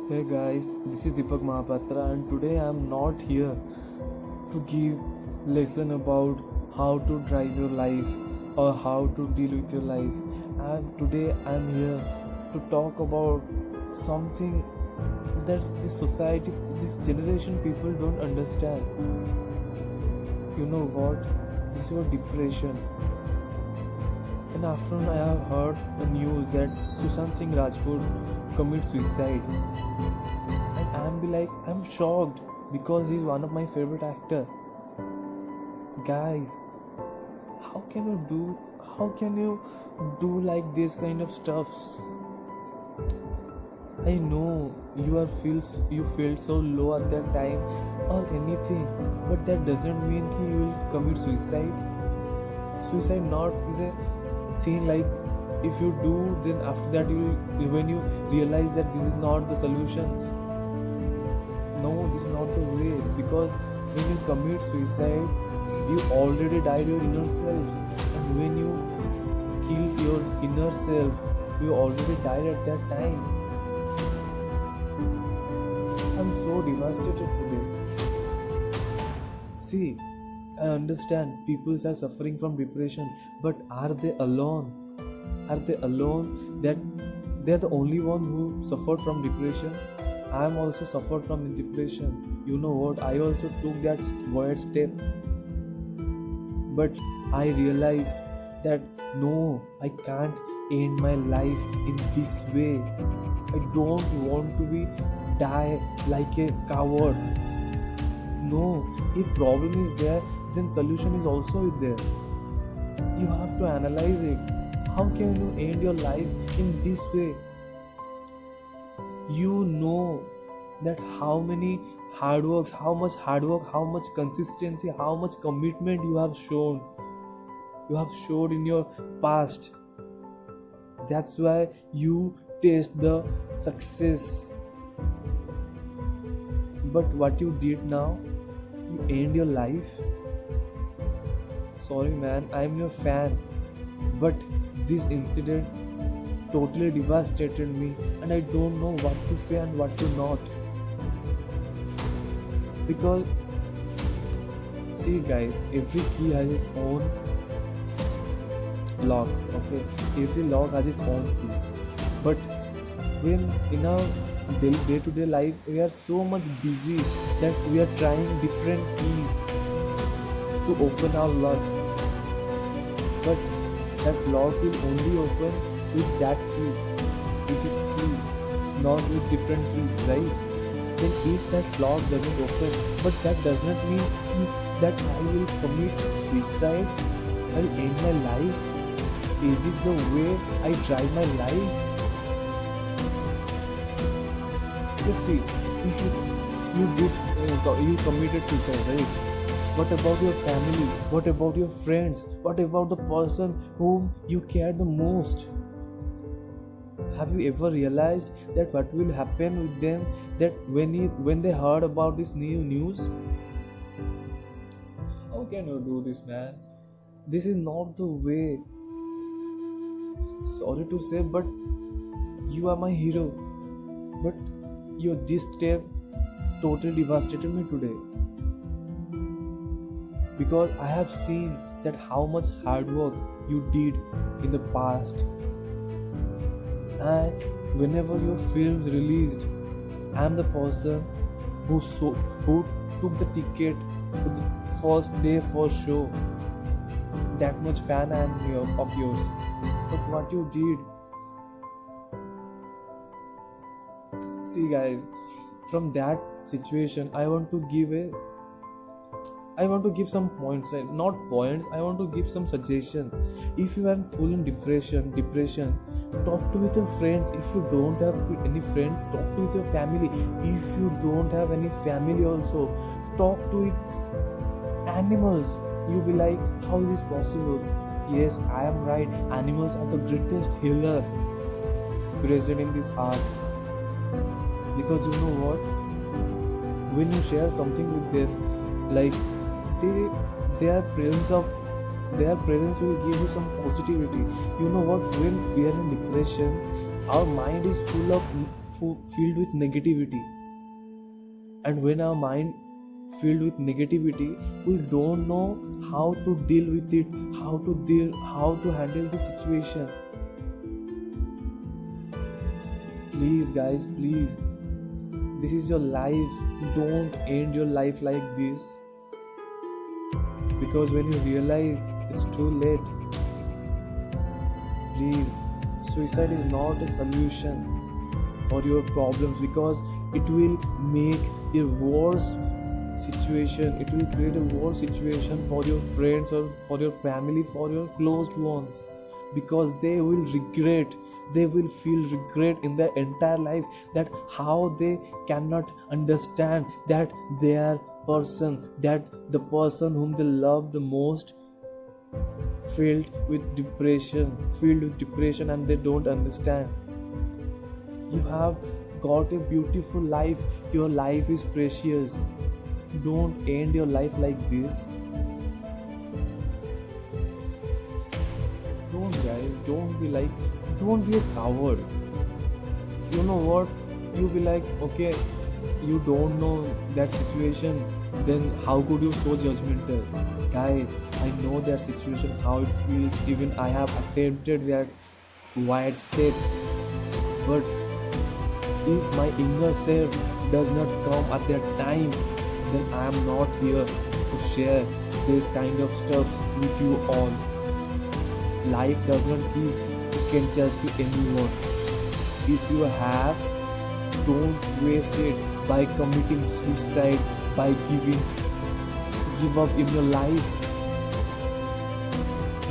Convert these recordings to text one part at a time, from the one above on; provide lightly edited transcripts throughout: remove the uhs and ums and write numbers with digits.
Hey guys, this is Deepak Mahapatra and today I am not here to give lesson about how to drive your life or how to deal with your life. Today I am here to talk about something that this society, this generation people don't understand. You know what? This is your depression. And after I have heard the news that Sushant Singh Rajput commit suicide, and I'm shocked because he's one of my favorite actor. Guys, how can you do how can you do like this kind of stuffs? I know you felt so low at that time or anything, but that doesn't mean you will commit suicide. Suicide not is a thing like if you do, then after that when you realize that this is not the solution. No, this is not the way, because when you commit suicide, you already died your inner self, and when you kill your inner self, you already died at that time. I'm so devastated today. See, I understand people are suffering from depression, but are they alone? Are they alone that they're the only one who suffered from depression? I am also suffered from depression. You know what? I also took that weird step, but I realized that no, I can't end my life in this way. I don't want to be die like a coward. No, if problem is there, then solution is also there. You have to analyze it. How can you end your life in this way? You know that how much hard work, how much consistency, how much commitment you have shown. You have showed in your past. That's why you taste the success. But what you did now, you end your life. Sorry man, I am your fan, but this incident totally devastated me, and I don't know what to say and what to not. Because see guys, every key has its own lock. Okay, every lock has its own key. But when in our day-to-day life we are so much busy that we are trying different keys to open our lock, but that lock will only open with that key, with its key, not with different key, right? Then if that lock doesn't open, but that does not mean that I will commit suicide, I'll end my life. Is this the way I drive my life? Let's see, if you committed suicide, right? What about your family? What about your friends? What about the person whom you care the most? Have you ever realized that what will happen with them that when they heard about this new news? How can you do this, man? This is not the way. Sorry to say, but you are my hero. But this step totally devastated me today, because I have seen that how much hard work you did in the past, and whenever your films released, I am the person who took the ticket to the first day for show. That much fan I am of yours. But what you did, see guys, from that situation I want to give some points, right? Not points, I want to give some suggestion. If you are full in depression, talk to with your friends. If you don't have any friends, talk to with your family. If you don't have any family also, talk to with animals. You be like, how is this possible? Yes, I am right. Animals are the greatest healer present in this earth. Because you know what? When you share something with them, like their presence will give you some positivity. You know what? When we are in depression, Our mind is filled with negativity, and when our mind filled with negativity, we don't know how to deal with it, how to handle the situation. Please guys, please, this is your life. Don't end your life like this, because when you realize it's too late. Please, suicide is not a solution for your problems, because it will make a worse situation. It will create a worse situation for your friends or for your family, for your closed ones, because they will feel regret in their entire life, that how they cannot understand that their person, that the person whom they love the most filled with depression, and they don't understand. You have got a beautiful life. Your life is precious. Don't end your life like this. Don't be a coward. You know what? You be like, okay, you don't know that situation, then how could you so judgmental? Guys, I know that situation, how it feels. Even I have attempted that wide step, but if my inner self does not come at that time, then I am not here to share this kind of stuff with you all. Life does not give second chance to anyone. If you have, don't waste it by committing suicide, by give up in your life.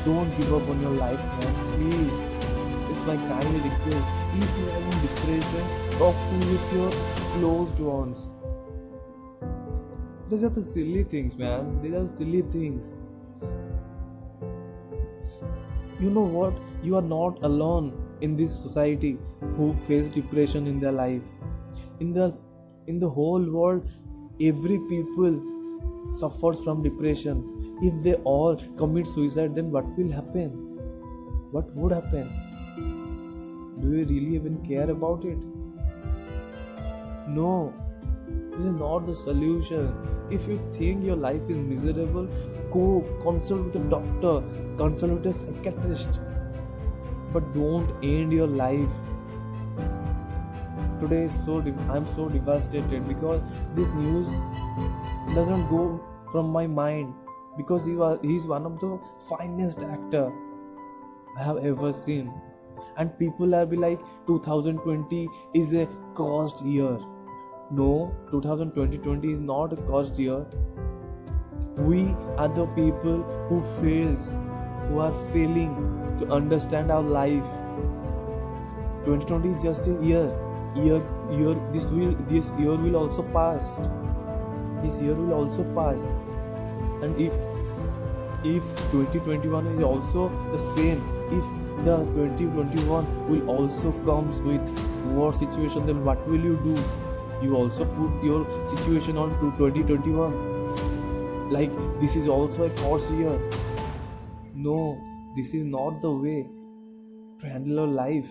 Don't give up on your life, man. Please, it's my kindly request. If you are in depression, talk with your closed ones. These are the silly things, man. These are silly things. You know what? You are not alone in this society who face depression in their life. In the whole world, every people suffers from depression. If they all commit suicide, then what will happen? What would happen? Do you really even care about it? No, this is not the solution. If you think your life is miserable, go consult with a doctor, consult with a psychiatrist. But don't end your life. Today I'm so devastated, because this news doesn't go from my mind, because he's one of the finest actor I have ever seen. And people are be like, 2020 is a cursed year. No, 2020 is not a cursed year. We are the people who are failing to understand our life. 2020 is just a year. This year will also pass. This year will also pass. And if 2021 is also the same, if the 2021 will also comes with war situation, then what will you do? You also put your situation on to 2021, like this is also a course year. No, this is not the way to handle your life.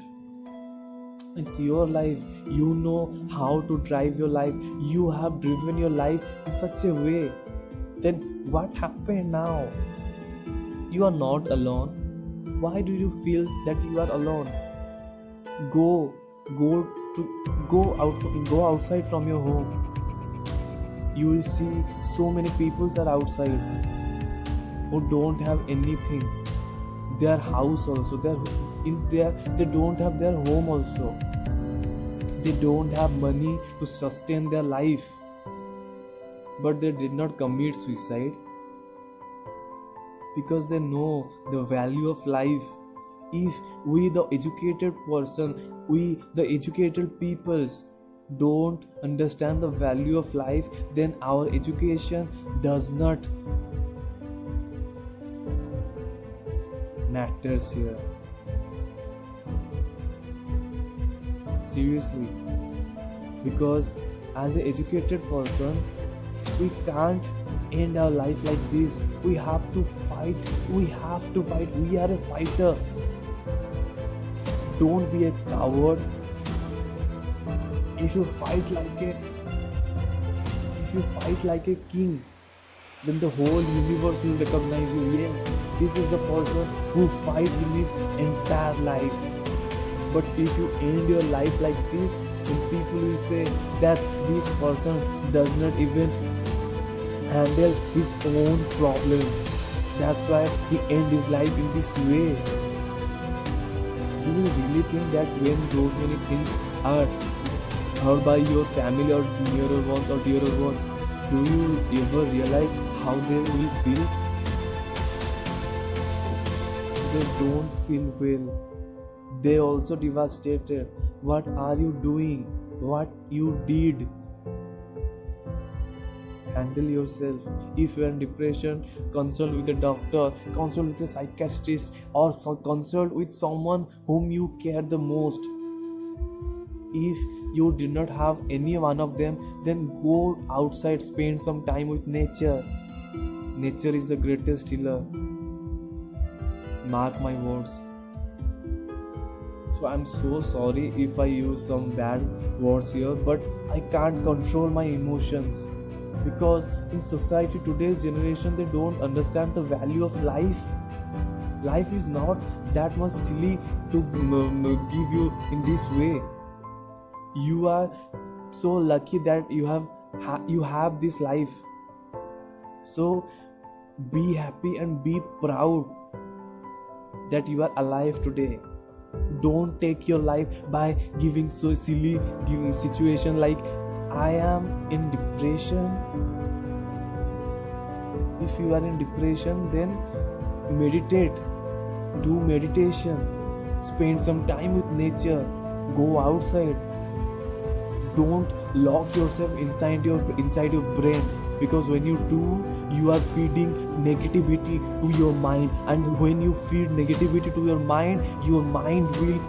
It's your life. You know how to drive your life. You have driven your life in such a way. Then what happened now? You are not alone. Why do you feel that you are alone? Go outside from your home. You will see so many people are outside who don't have anything. Their house also, they don't have their home also. They don't have money to sustain their life, but they did not commit suicide because they know the value of life. If we the educated person, we the educated peoples don't understand the value of life, then our education does not matters here. Seriously, because as an educated person, we can't end our life like this. We have to fight. We are a fighter. Don't be a coward. If you fight like a king, then the whole universe will recognize you. Yes, this is the person who fight in his entire life. But if you end your life like this, then people will say that this person does not even handle his own problems. That's why he end his life in this way. Do you really think that when those many things are heard by your family or nearer ones or dearer ones, do you ever realize how they will feel? They don't feel well. They also devastated. What are you doing? What you did? Handle yourself. If you are in depression, consult with a doctor, consult with a psychiatrist, or consult with someone whom you care the most. If you did not have any one of them, then go outside, spend some time with nature. Nature is the greatest healer. Mark my words. So I'm so sorry if I use some bad words here, but I can't control my emotions. Because in society, today's generation, they don't understand the value of life. Life is not that much silly to give you in this way. You are so lucky that you have this life. So be happy and be proud that you are alive today. Don't take your life by giving so silly situation like I am in depression. If you are in depression, then meditate. Do meditation. Spend some time with nature. Go outside. Don't lock yourself inside your brain, because when you do, you are feeding negativity to your mind, and when you feed negativity to your mind will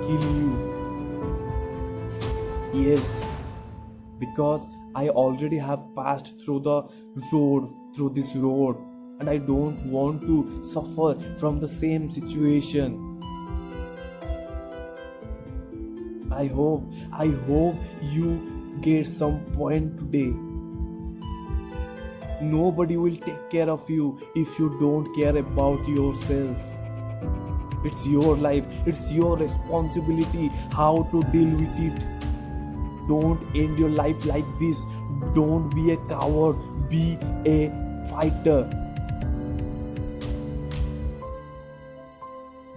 kill you. Yes, because I already have passed through this road, and I don't want to suffer from the same situation. I hope you get some point today. Nobody will take care of you if you don't care about yourself. It's your life, it's your responsibility how to deal with it. Don't end your life like this. Don't be a coward, be a fighter.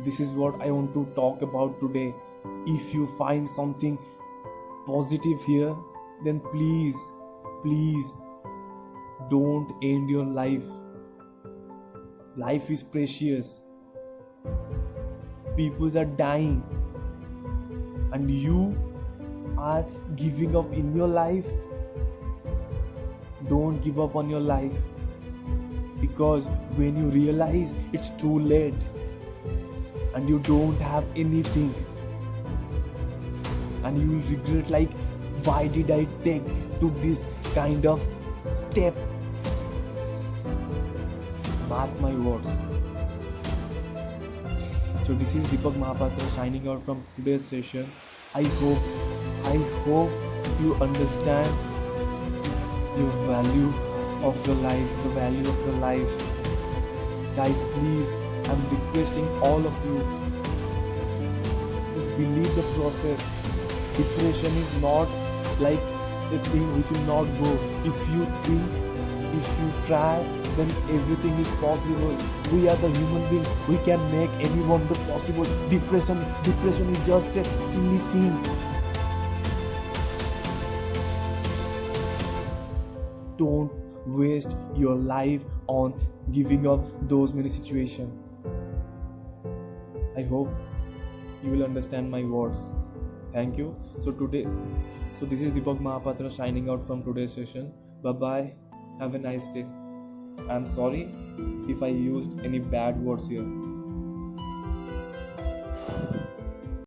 This is what I want to talk about today. If you find something positive here, then please don't end your life. Life is precious. People are dying, and you are giving up in your life. Don't give up on your life, because when you realize it's too late and you don't have anything, and you will regret like, why did I take to this kind of step? Mark my words. So this is Deepak Mahapatra signing out from today's session. I hope you understand your value of your life, the value of your life. Guys, please, I'm requesting all of you, just believe the process. Depression is not like a thing which will not go. If you think, if you try, then everything is possible. We are the human beings. We can make anyone the possible. Depression is just a silly thing. Don't waste your life on giving up those many situations. I hope you will understand my words. Thank you. So this is Deepak Mahapatra signing out from today's session. Bye bye. Have a nice day. I'm sorry if I used any bad words here.